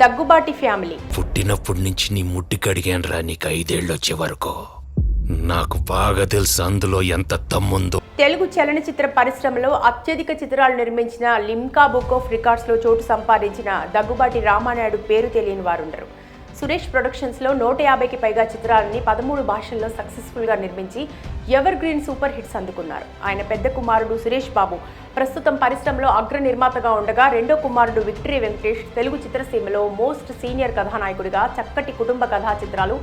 Daggubati family. పుట్టినప్పటి నుంచి నీ ముట్టి కడిగానురా నీకు 5 ఏళ్ళు వచ్చే వరకు. నాకు బాగా తెలుసు అందులో ఎంత తమ్ముందో. తెలుగు చలనచిత్ర పరిశ్రమలో అత్యధిక చిత్రాలు నిర్మించిన లిమ్కా బుక్ ఆఫ్ రికార్డ్స్లో చోటు సంపాదించిన దగ్గుబాటి రామానాయుడు పేరు తెలియని వారుండరు. సురేష్ ప్రొడక్షన్స్లో 150కి పైగా చిత్రాలని 13 భాషల్లో సక్సెస్ఫుల్గా నిర్మించి ఎవర్ గ్రీన్ సూపర్ హిట్స్ అందుకున్నారు. ఆయన పెద్ద కుమారుడు సురేష్ బాబు ప్రస్తుతం పరిశ్రమలో అగ్ర నిర్మాతగా ఉండగా, రెండో కుమారుడు విక్టరీ వెంకటేష్ తెలుగు చిత్రసీమలో మోస్ట్ సీనియర్ కథానాయకుడిగా చక్కటి కుటుంబ కథా చిత్రాలు,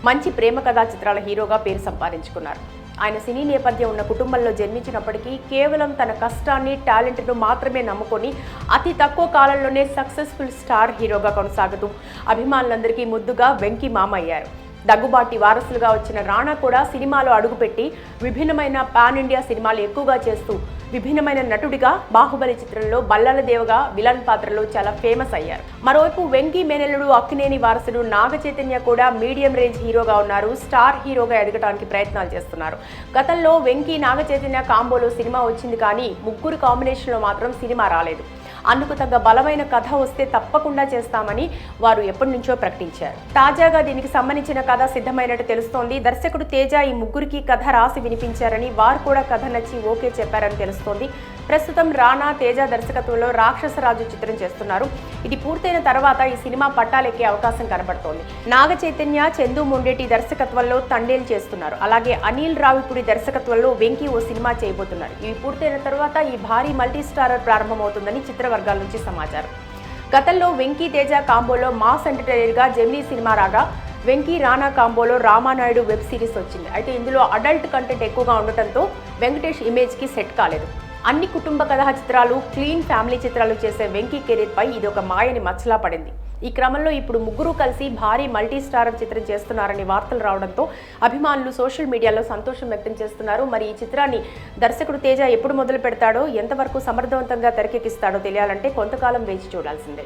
మంచి ప్రేమ కథా చిత్రాల హీరోగా పేరు సంపాదించుకున్నారు. ఆయన సినీ నేపథ్యం ఉన్న కుటుంబంలో జన్మించినప్పటికీ కేవలం తన కష్టాన్ని, టాలెంట్ను మాత్రమే నమ్ముకొని అతి తక్కువ కాలంలోనే సక్సెస్ఫుల్ స్టార్ హీరోగా కొనసాగుతూ అభిమానులందరికీ ముద్దుగా వెంకీ మామ అయ్యారు. దగ్గుబాటి వారసులుగా వచ్చిన రాణా కూడా సినిమాలో అడుగుపెట్టి విభిన్నమైన పాన్ ఇండియా సినిమాలు ఎక్కువగా చేస్తూ విభిన్నమైన నటుడిగా బాహుబలి చిత్రంలో బల్లల దేవగా విలన్ పాత్రలో చాలా ఫేమస్ అయ్యారు. మరోవైపు వెంకీ మేనల్లుడు అక్కినేని వారసుడు నాగ చైతన్య కూడా మీడియం రేంజ్ హీరోగా ఉన్నారు. స్టార్ హీరోగా ఎదగడానికి ప్రయత్నాలు చేస్తున్నారు. గతంలో వెంకీ నాగ చైతన్య కాంబోలో సినిమా వచ్చింది, కానీ ముగ్గురు కాంబినేషన్లో మాత్రం సినిమా రాలేదు. అందుకు తగ్గ బలమైన కథ వస్తే తప్పకుండా చేస్తామని వారు ఎప్పటి నుంచో ప్రకటించారు. తాజాగా దీనికి సంబంధించిన కథ సిద్ధమైనట్టు తెలుస్తోంది. దర్శకుడు తేజ ఈ ముగ్గురికి కథ రాసి వినిపించారని, వారు కూడా కథ నచ్చి ఓకే చెప్పారని తెలుస్తోంది. ప్రస్తుతం రానా, తేజ దర్శకత్వంలో రాక్షసరాజు చిత్రం చేస్తున్నారు. ఇది పూర్తయిన తర్వాత ఈ సినిమా పట్టాలెక్కే అవకాశం కనబడుతోంది. నాగ చైతన్య, చందు మొండేటి దర్శకత్వంలో తండేల్ చేస్తున్నారు. అలాగే అనిల్ రావిపూడి దర్శకత్వంలో వెంకీ ఓ సినిమా చేయబోతున్నారు. ఇవి పూర్తయిన తర్వాత ఈ భారీ మల్టీ స్టారర్ ప్రారంభమవుతుందని చిత్ర వర్గాల నుంచి సమాచారం. గతంలో వెంకీ తేజ కాంబోలో మాస్ ఎంటర్టైనర్గా జెమినీ సినిమా రాగా, వెంకీ రానా కాంబోలో రామానాయుడు వెబ్ సిరీస్ వచ్చింది. అయితే ఇందులో అడల్ట్ కంటెంట్ ఎక్కువగా ఉండటంతో వెంకటేష్ ఇమేజ్కి సెట్ కాలేదు. అన్ని కుటుంబ కథా చిత్రాలు, క్లీన్ ఫ్యామిలీ చిత్రాలు చేసే వెంకీ కెరీర్పై ఇది ఒక మాయని మచ్చలా పడింది. ఈ క్రమంలో ఇప్పుడు ముగ్గురు కలిసి భారీ మల్టీ స్టారర్ చిత్రం చేస్తున్నారని వార్తలు రావడంతో అభిమానులు సోషల్ మీడియాలో సంతోషం వ్యక్తం చేస్తున్నారు. మరి ఈ చిత్రాన్ని దర్శకుడు తేజ ఎప్పుడు మొదలు పెడతాడో, ఎంతవరకు సమర్థవంతంగా తెరకెక్కిస్తాడో తెలియాలంటే కొంతకాలం వేచి చూడాల్సిందే.